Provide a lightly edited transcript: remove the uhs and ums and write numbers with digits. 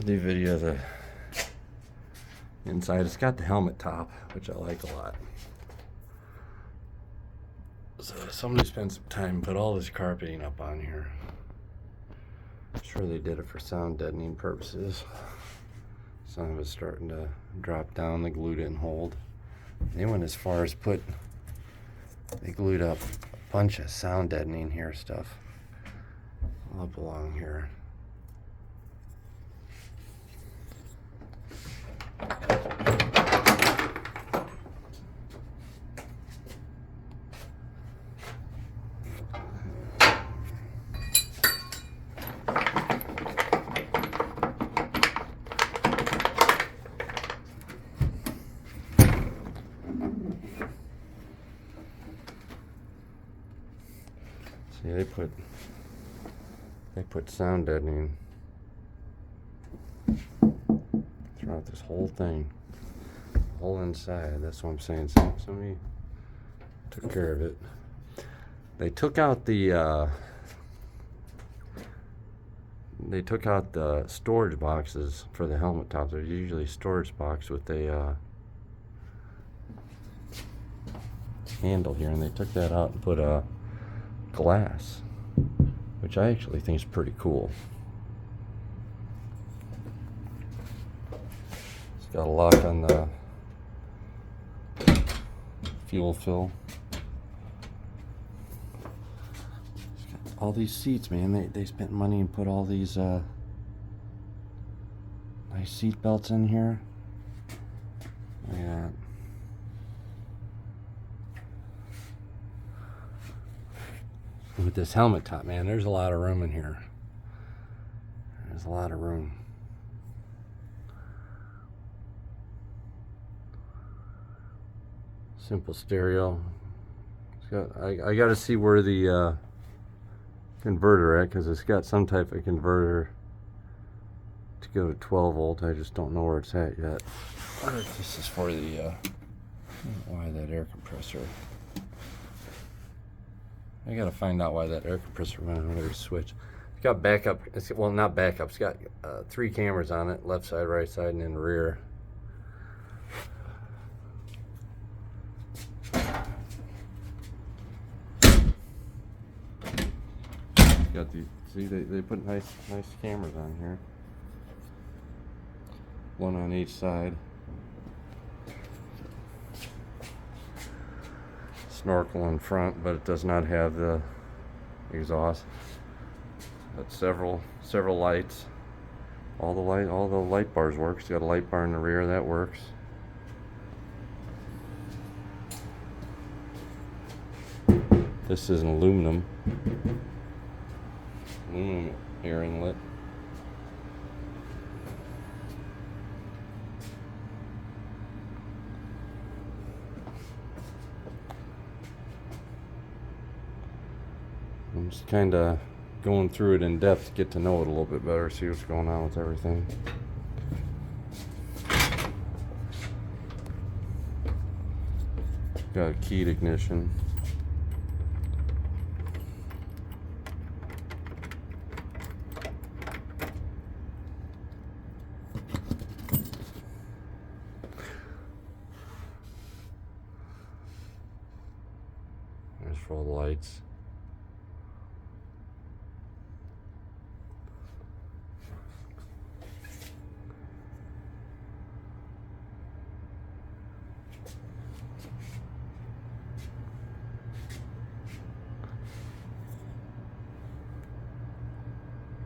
I'll do video of the inside. It's got the helmet top, which I like a lot. So somebody spent some time and put all this carpeting up on here. I'm sure they did it for sound deadening purposes. Some of it's starting to drop down. They glued it and hold. They went as far as they glued up a bunch of sound deadening here stuff all up along here. See, they put sound deadening throughout this whole thing, whole inside. That's what I'm saying. Somebody took care of it. They took out the storage boxes for the helmet tops. There's usually a storage box with a handle here, and they took that out and put a glass, which I actually think is pretty cool. It's got a lock on the fuel fill. It's got all these seats, man. They spent money and put all these nice seat belts in here. Look at that. With this helmet top, man, there's a lot of room in here. There's a lot of room. Simple stereo. It's got, I got to see where the converter at, because it's got some type of converter to go to 12 volt. I just don't know where it's at yet. This is for the why that air compressor. I gotta find out why that air compressor went on every switch. It's got backup. Well, not backup. It's got 3 cameras on it: left side, right side, and in the rear. Got these. See, they put nice cameras on here. One on each side. Snorkel in front, but it does not have the exhaust. Got several lights. All the light bars work. It's got a light bar in the rear that works. This is an aluminum air inlet. I'm just kind of going through it in depth to get to know it a little bit better, see what's going on with everything. Got a keyed ignition. There's for all the lights.